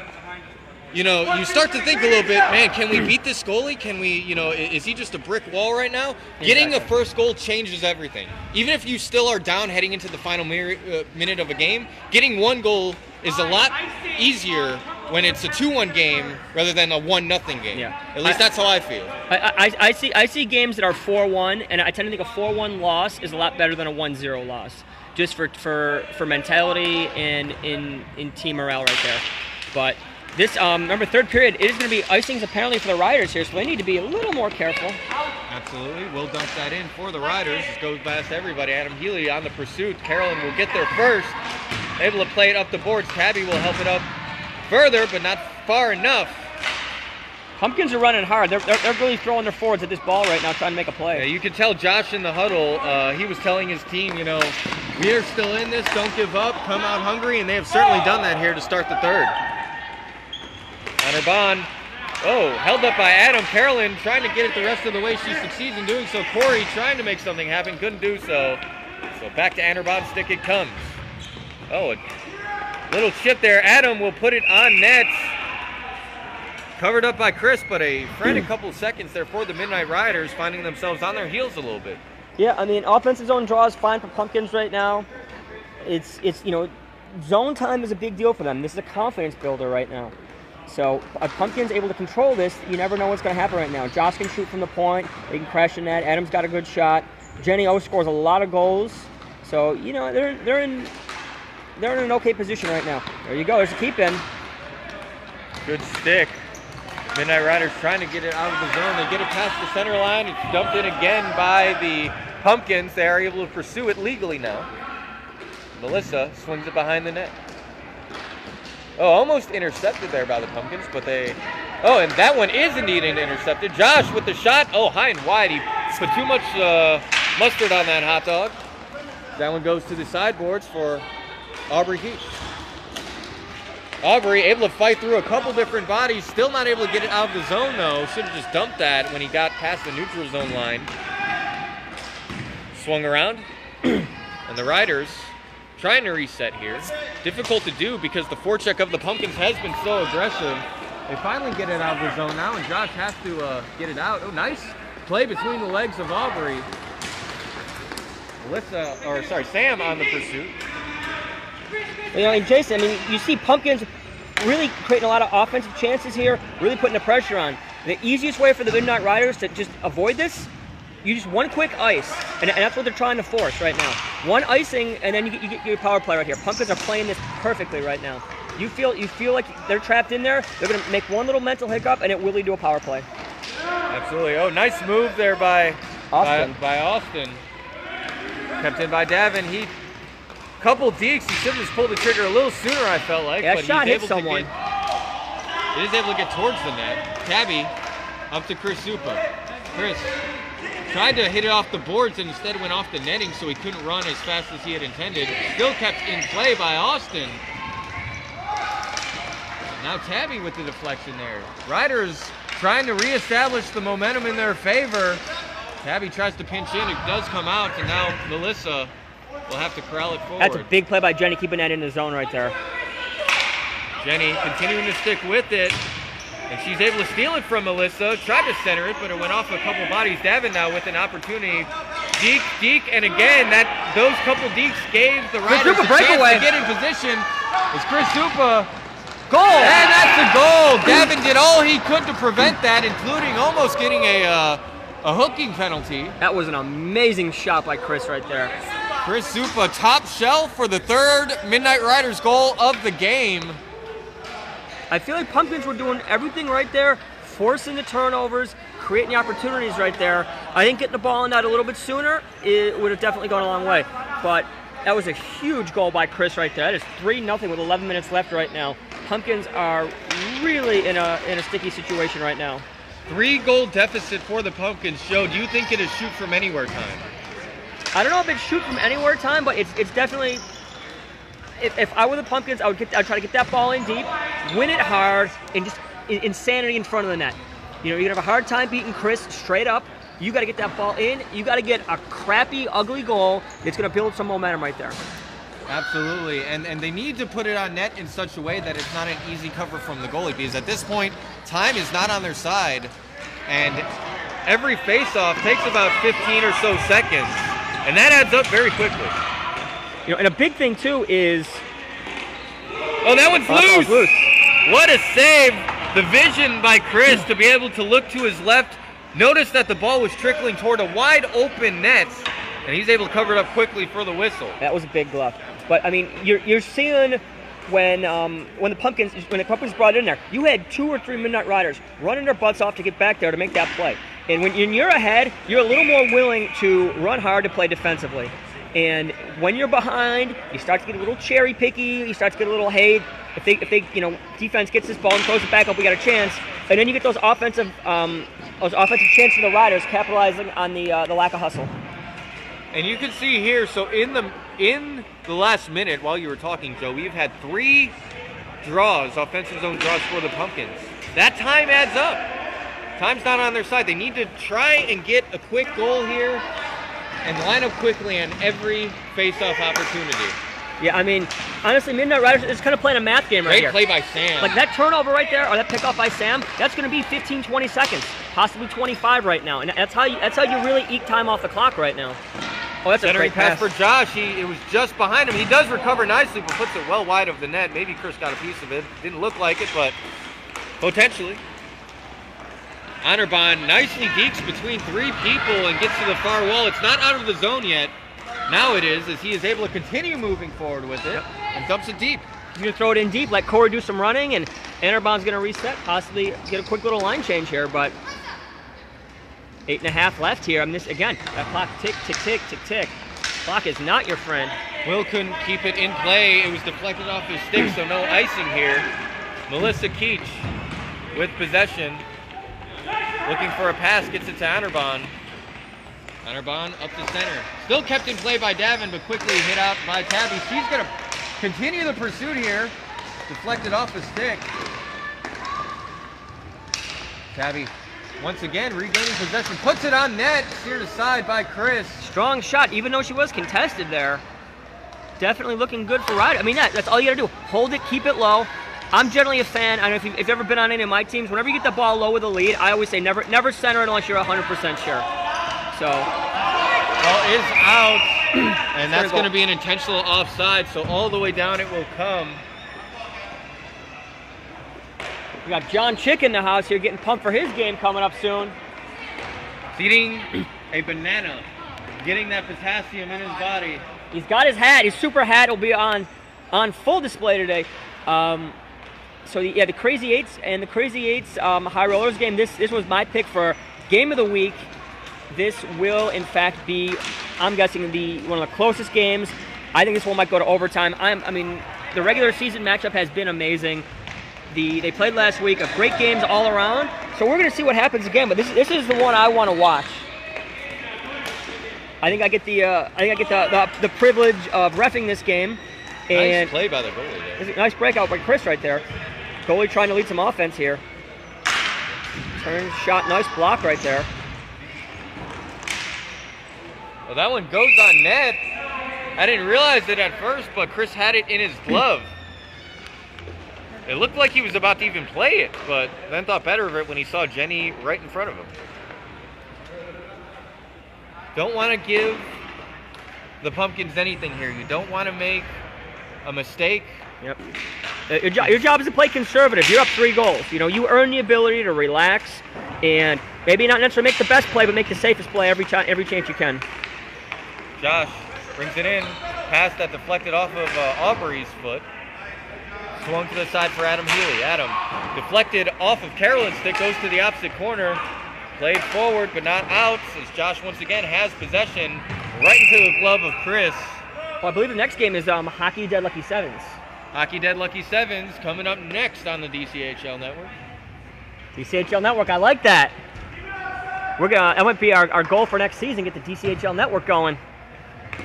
you start to think a little bit, man, can we beat this goalie? Can we, is he just a brick wall right now? Exactly. Getting a first goal changes everything. Even if you still are down heading into the final minute of a game, getting 1 goal is a lot easier when it's a 2-1 game rather than a 1-0 game. Yeah. At least that's how I feel. I see games that are 4-1, and I tend to think a 4-1 loss is a lot better than a 1-0 loss, just for mentality and in team morale right there. But this, remember, third period, it is going to be icings apparently for the Ryders here, so they need to be a little more careful. Absolutely. We'll dump that in for the Ryders. This goes past everybody. Adam Healy on the pursuit. Carolyn will get there first. Able to play it up the boards. Tabby will help it up further, but not far enough. Pumpkins are running hard. They're really throwing their forwards at this ball right now, trying to make a play. Yeah, you can tell Josh in the huddle, he was telling his team, We are still in this. Don't give up. Come out hungry, and they have certainly done that here to start the third. Hunter Bond. Oh, held up by Adam. Carolyn trying to get it the rest of the way. She succeeds in doing so. Corey trying to make something happen. Couldn't do so. So back to Hunter Bond's stick it comes. Oh, a little chip there. Adam will put it on net. Covered up by Chris, but a frantic couple of seconds there for the Midnight Riders, finding themselves on their heels a little bit. Yeah, I mean, offensive zone draw is fine for Pumpkins right now. It's zone time is a big deal for them. This is a confidence builder right now. So if Pumpkin's able to control this, you never know what's going to happen right now. Josh can shoot from the point. They can crash the net. Adam's got a good shot. Jenny O scores a lot of goals. So, they're in an okay position right now. There you go. There's a keep in. Good stick. Midnight Riders trying to get it out of the zone. They get it past the center line. It's dumped in again by the Pumpkins. They are able to pursue it legally now. Melissa swings it behind the net. Oh, almost intercepted there by the Pumpkins, but they... Oh, and that one is indeed intercepted. Josh with the shot. Oh, high and wide. He put too much mustard on that hot dog. That one goes to the sideboards for Aubrey Heath. Aubrey able to fight through a couple different bodies. Still not able to get it out of the zone, though. Should have just dumped that when he got past the neutral zone line. Swung around. And the Riders... trying to reset here. Difficult to do because the forecheck of the Pumpkins has been so aggressive. They finally get it out of the zone now, and Josh has to get it out. Oh, nice play between the legs of Aubrey. Sam on the pursuit. And Jason, you see Pumpkins really creating a lot of offensive chances here, really putting the pressure on. The easiest way for the Midnight Riders to just avoid this, you just one quick ice, and that's what they're trying to force right now. One icing, and then you get your power play right here. Pumpkins are playing this perfectly right now. You feel like they're trapped in there. They're going to make one little mental hiccup, and it will lead to a power play. Absolutely. Oh, nice move there by Austin. By Austin. Kept in by Davin. He couple dekes. He should have just pulled the trigger a little sooner, I felt like. Yeah, but shot he's hit able someone. He is able to get towards the net. Tabby up to Chris Supa. Chris tried to hit it off the boards and instead went off the netting, so he couldn't run as fast as he had intended. Still kept in play by Austin. Now Tabby with the deflection there. Ryders trying to reestablish the momentum in their favor. Tabby tries to pinch in. It does come out, and now Melissa will have to corral it forward. That's a big play by Jenny, keeping that in the zone right there. Jenny continuing to stick with it. And she's able to steal it from Melissa. Tried to center it, but it went off a couple bodies. Davin now with an opportunity. Deke, and again, those couple dekes gave the Riders a chance to get in position. It's Chris Supa. Goal! And that's a goal. Davin did all he could to prevent that, including almost getting a hooking penalty. That was an amazing shot by Chris right there. Chris Supa, top shelf for the third Midnight Riders goal of the game. I feel like Pumpkins were doing everything right there, forcing the turnovers, creating the opportunities right there. I think getting the ball in that a little bit sooner, it would have definitely gone a long way. But that was a huge goal by Chris right there. That is 3-0 with 11 minutes left right now. Pumpkins are really in a sticky situation right now. 3-goal deficit for the Pumpkins. Joe, do you think it is shoot from anywhere time? I don't know if it's shoot from anywhere time, but it's definitely... If I were the Pumpkins, I'd try to get that ball in deep, win it hard, and just insanity in front of the net. You're gonna have a hard time beating Chris straight up. You got to get that ball in. You got to get a crappy, ugly goal that's gonna build some momentum right there. Absolutely, and they need to put it on net in such a way that it's not an easy cover from the goalie, because at this point, time is not on their side, and every face-off takes about 15 or so seconds, and that adds up very quickly. And a big thing too is... Oh, that one's loose! What a save! The vision by Chris to be able to look to his left, notice that the ball was trickling toward a wide open net, and he's able to cover it up quickly for the whistle. That was a big glove. But I mean, you're seeing when the Pumpkins brought it in there, you had 2 or 3 Midnight Riders running their butts off to get back there to make that play. And when you're ahead, you're a little more willing to run hard to play defensively. And when you're behind, you start to get a little cherry picky. You start to get a little, hey, if they defense gets this ball and throws it back up, we got a chance. And then you get those offensive chances for the Riders, capitalizing on the lack of hustle. And you can see here, so in the last minute while you were talking, Joe, we've had 3 draws, offensive zone draws for the Pumpkins. That time adds up. Time's not on their side. They need to try and get a quick goal here and line up quickly on every face-off opportunity. Yeah, I mean, honestly, Midnight Riders is kind of playing a math game right here. Great play by Sam. Like that turnover right there, or that pickoff by Sam, that's going to be 15, 20 seconds, possibly 25 right now. And that's how you really eke time off the clock right now. Oh, that's a great pass for Josh. It was just behind him. He does recover nicely, but puts it well wide of the net. Maybe Chris got a piece of it. Didn't look like it, but potentially. Honorbahn nicely dekes between 3 people and gets to the far wall. It's not out of the zone yet. Now it is, as he is able to continue moving forward with it and dumps it deep. He's going to throw it in deep, let Corey do some running, and Honorbahn's going to reset, possibly get a quick little line change here, but 8.5 left here. I mean, again, that clock tick, tick, tick, tick, tick. Clock is not your friend. Will couldn't keep it in play. It was deflected off his stick, so no icing here. Melissa Keach with possession. Looking for a pass, gets it to Honorbahn. Honorbahn up the center. Still kept in play by Davin, but quickly hit out by Tabby. She's going to continue the pursuit here. Deflected off the stick. Tabby once again regaining possession. Puts it on net. Steered aside by Chris. Strong shot, even though she was contested there. Definitely looking good for Ryder. I mean, that's all you got to do. Hold it, keep it low. I'm generally a fan. I don't know if you've ever been on any of my teams. Whenever you get the ball low with a lead, I always say never center it unless you're 100% sure. So, ball is out, and that's going to be an intentional offside. So all the way down it will come. We got John Chick in the house here, getting pumped for his game coming up soon. Eating a banana, getting that potassium in his body. He's got his hat. His super hat will be on full display today. So yeah, the Crazy Eights and the Crazy Eights High Rollers game. This was my pick for game of the week. This will, in fact, be, I'm guessing, one of the closest games. I think this one might go to overtime. I mean, the regular season matchup has been amazing. They played last week, of great games all around. So we're going to see what happens again. But this is the one I want to watch. I think I get the privilege of reffing this game. And nice play by the goalie there. Nice breakout by Chris right there. Goalie trying to lead some offense here. Turn shot, nice block right there. Well, that one goes on net. I didn't realize it at first, but Chris had it in his glove. It looked like he was about to even play it, but then thought better of it when he saw Jenny right in front of him. Don't want to give the Pumpkins anything here. You don't want to make a mistake. Yep. Your job is to play conservative. You're up 3 goals. You know, you earn the ability to relax and maybe not necessarily make the best play, but make the safest play every chance you can. Josh brings it in. Pass that deflected off of Aubrey's foot. Swung to the side for Adam Healy. Adam deflected off of Carolyn's stick, goes to the opposite corner. Played forward, but not out, as Josh once again has possession right into the glove of Chris. Well, I believe the next game is Hockey Dead Lucky Sevens. Hockey Dead Lucky Sevens coming up next on the DCHL Network. DCHL Network, I like that. That might be our goal for next season, get the DCHL Network going.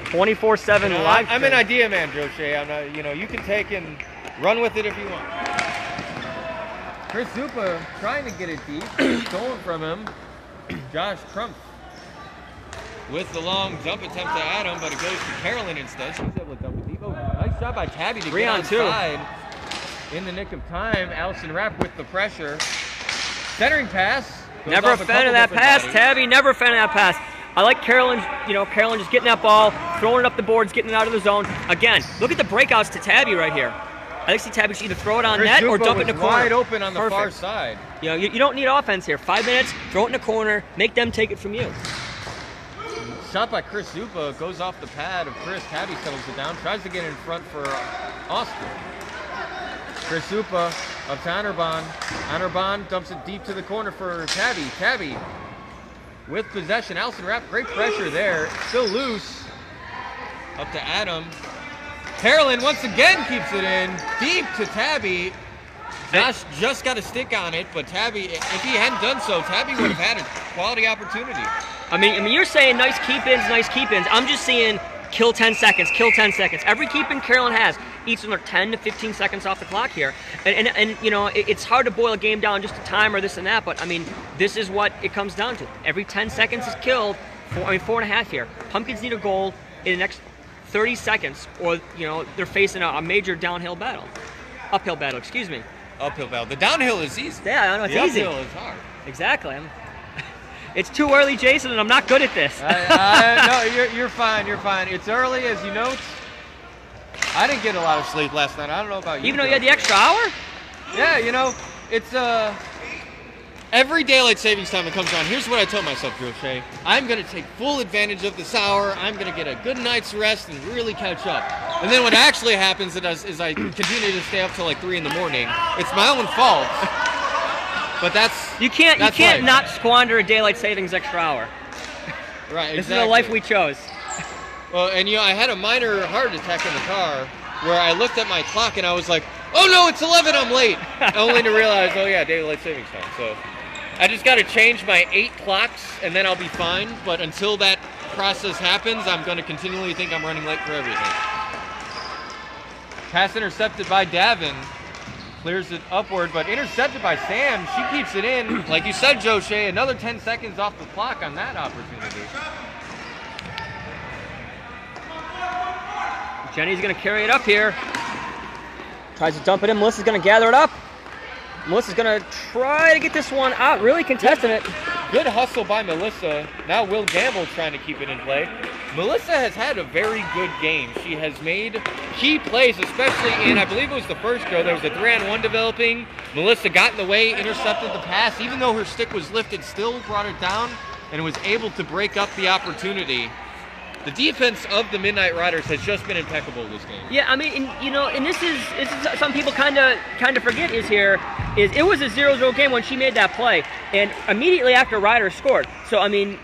24/7 live. I'm an idea man, Joe Shea. I'm not, you can take and run with it if you want. Chris Zupa trying to get it deep, stolen from him. Josh Trump with the long jump attempt to Adam, but it goes to Carolyn instead. She's able to dump it deep. Oh, nice shot by Tabby to get onside in the nick of time. Allison Rapp with the pressure. Centering pass. Never a fan of that pass, Tabby. Never a fan of that pass. I like Carolyn, Carolyn just getting that ball, throwing it up the boards, getting it out of the zone. Again, look at the breakouts to Tabby right here. I like to see Tabby either throw it on net or dump it in the corner. Wide open on the far side. You don't need offense here. 5 minutes, throw it in the corner, make them take it from you. Shot by Chris Zupa goes off the pad of Chris. Tabby settles it down, tries to get in front for Austin. Chris Zupa up to Honorbahn. Honorbahn dumps it deep to the corner for Tabby. Tabby with possession. Allison Rapp, great pressure there. Still loose. Up to Adam. Carolyn once again keeps it in. Deep to Tabby. Josh just got a stick on it, but Tabby, if he hadn't done so, Tabby would have had a quality opportunity. I mean, you're saying nice keep-ins. I'm just seeing kill 10 seconds. Every keep-in Carolyn has eats another 10 to 15 seconds off the clock here. And you know, it's hard to boil a game down just to time or this and that, but I mean, this is what it comes down to. Every 10 seconds is killed. 4.5 here. Pumpkins need a goal in the next 30 seconds, or you know, they're facing a major uphill battle. Uphill battle. The downhill is easy. Yeah, I know, it's easy. The uphill is hard. Exactly. It's too early, Jason, and I'm not good at this. No, you're fine. It's early, as you note. I didn't get a lot of sleep last night. I don't know about you. Even though you had the extra hour? Yeah, you know, it's every daylight savings time that comes on. Here's what I told myself, Crochet. I'm going to take full advantage of this hour. I'm going to get a good night's rest and really catch up. And then what actually happens is I continue to stay up till like 3 in the morning. It's my own fault. But you can't life. Not squander a daylight savings extra hour. Right, exactly. This is the life we chose. Well, and you know, I had a minor heart attack in the car where I looked at my clock and I was like, oh no, it's 11, I'm late. Only to realize, oh yeah, daylight savings time. So I just got to change my 8 clocks and then I'll be fine. But until that process happens, I'm going to continually think I'm running late for everything. Pass intercepted by Davin. Clears it upward, but intercepted by Sam. She keeps it in. Like you said, Joe Shea, another 10 seconds off the clock on that opportunity. Jenny's going to carry it up here. Tries to dump it in. Melissa's going to gather it up. Melissa's going to try to get this one out. Really contesting it. Good hustle by Melissa. Now Will Gamble trying to keep it in play. Melissa has had a very good game. She has made key plays, especially in, I believe it was the first go. There was a 3-on-1 developing. Melissa got in the way, intercepted the pass. Even though her stick was lifted, still brought it down and was able to break up the opportunity. The defense of the Midnight Ryders has just been impeccable this game. Yeah, I mean, you know, and this is some people kind of forget is it was a 0-0 game when she made that play, and immediately after Ryders scored. So I mean,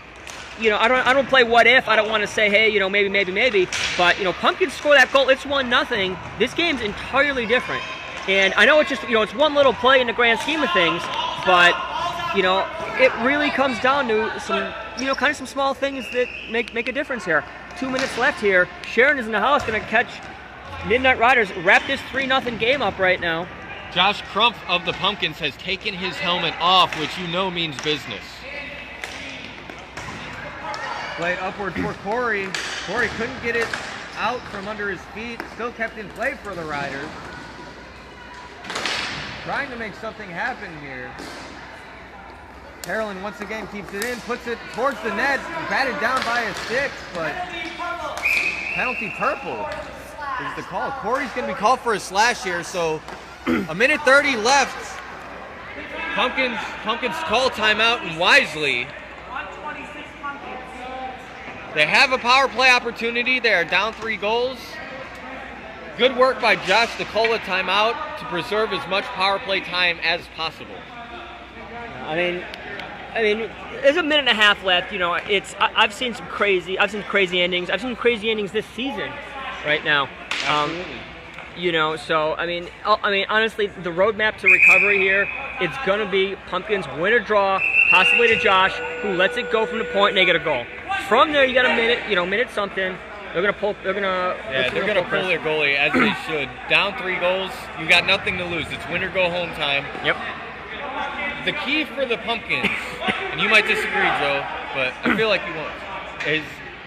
you know, I don't play what if. I don't want to say, hey, you know, maybe, but you know, Pumpkins score that goal. It's 1-0. This game's entirely different, and I know it's just, you know, it's one little play in the grand scheme of things, but you know, it really comes down to some, you know, kind of some small things that make a difference here. 2 minutes left here. Sharon is in the house, going to catch Midnight Ryders, wrap this 3-0 game up right now. Josh Crumpf of the Pumpkins has taken his helmet off, which you know means business. Played upward for Corey. Corey couldn't get it out from under his feet. Still kept in play for the Ryders. Trying to make something happen here. Carolyn once again keeps it in, puts it towards the net, batted down by a stick, but penalty purple is the call. Corey's going to be called for a slash here, so a minute 30 left. Pumpkins call timeout, and wisely. They have a power play opportunity. They are down 3 goals. Good work by Josh to call a timeout to preserve as much power play time as possible. I mean, there's a minute and a half left. You know, I've seen crazy endings. I've seen crazy endings this season, right now. Absolutely. You know, so I mean, honestly, the roadmap to recovery here, it's gonna be Pumpkins win or draw, possibly to Josh, who lets it go from the point and they get a goal. From there, you got a minute something. They're gonna pull their goalie as they should. Down 3 goals, you got nothing to lose. It's win or go home time. Yep. The key for the Pumpkins, and you might disagree, Joe, but I feel like you won't, is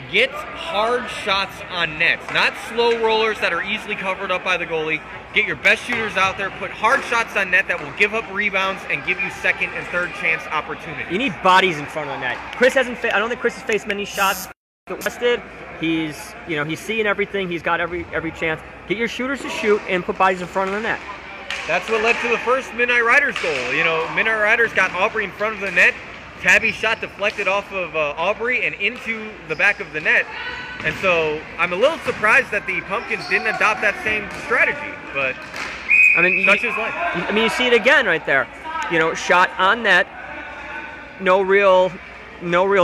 get hard shots on nets. Not slow rollers that are easily covered up by the goalie. Get your best shooters out there, put hard shots on net that will give up rebounds and give you second and third chance opportunities. You need bodies in front of the net. I don't think Chris has faced many shots that West did. He's seeing everything. He's got every chance. Get your shooters to shoot and put bodies in front of the net. That's what led to the first Midnight Ryders goal. You know, Midnight Ryders got Aubrey in front of the net. Tabby's shot deflected off of Aubrey and into the back of the net. And so I'm a little surprised that the Pumpkins didn't adopt that same strategy. But I mean, such is life. I mean, you see it again right there. You know, shot on net. No real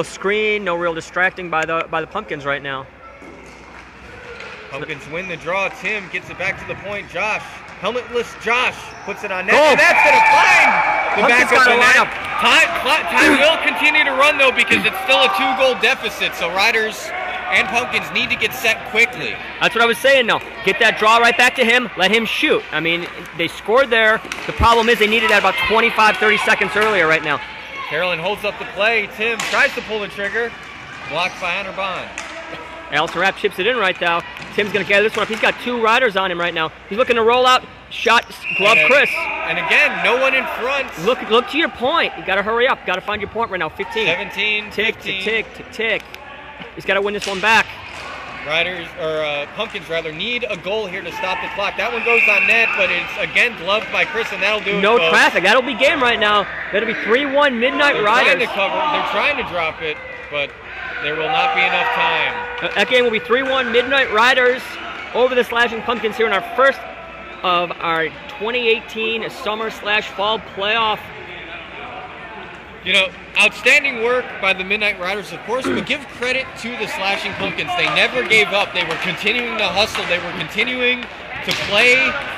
screen. No real distracting by the Pumpkins right now. Pumpkins win the draw. Tim gets it back to the point. Josh. Helmetless Josh puts it on net, goal. And that's going to find the back of the net. Time will continue to run, though, because it's still a 2-goal deficit, so Ryders and Pumpkins need to get set quickly. That's what I was saying, though. Get that draw right back to him. Let him shoot. I mean, they scored there. The problem is they needed that about 25, 30 seconds earlier right now. Carolyn holds up the play. Tim tries to pull the trigger. Blocked by Hunter Bond. Elton Rapp chips it in right now. Tim's going to gather this one up. He's got 2 Ryders on him right now. He's looking to roll out. Shot, glove, Chris. And again, no one in front. Look to your point. You got to hurry up. Got to find your point right now. 15. 17. Tick, 15. tick, tick, tick, tick. He's got to win this one back. Pumpkins need a goal here to stop the clock. That one goes on net, but it's again gloved by Chris, and that'll do it. No traffic. That'll be game right now. That'll be 3-1 Midnight Ryders. They're trying to drop it, but there will not be enough time. That game will be 3-1 Midnight Ryders over the Slashing Pumpkins here in our first of our 2018 summer/fall playoff. You know, outstanding work by the Midnight Ryders, of course, but give credit to the Slashing Pumpkins. They never gave up. They were continuing to hustle. They were continuing to play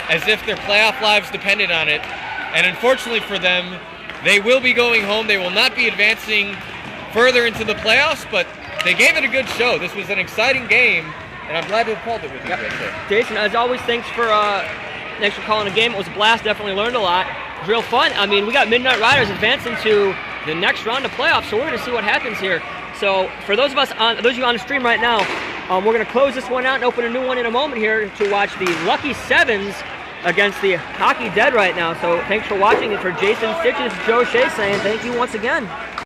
as if their playoff lives depended on it. And unfortunately for them, they will be going home. They will not be advancing further into the playoffs, but they gave it a good show. This was an exciting game, and I'm glad to have called it with you guys. Jason, as always, thanks for calling a game. It was a blast. Definitely learned a lot. It was real fun. I mean, we got Midnight Ryders advancing to the next round of playoffs, so we're going to see what happens here. So for those of you on the stream right now, we're going to close this one out and open a new one in a moment here to watch the Lucky Sevens against the Hockey Dead right now. So thanks for watching, and for Jason Stitches, Joe Shea saying thank you once again.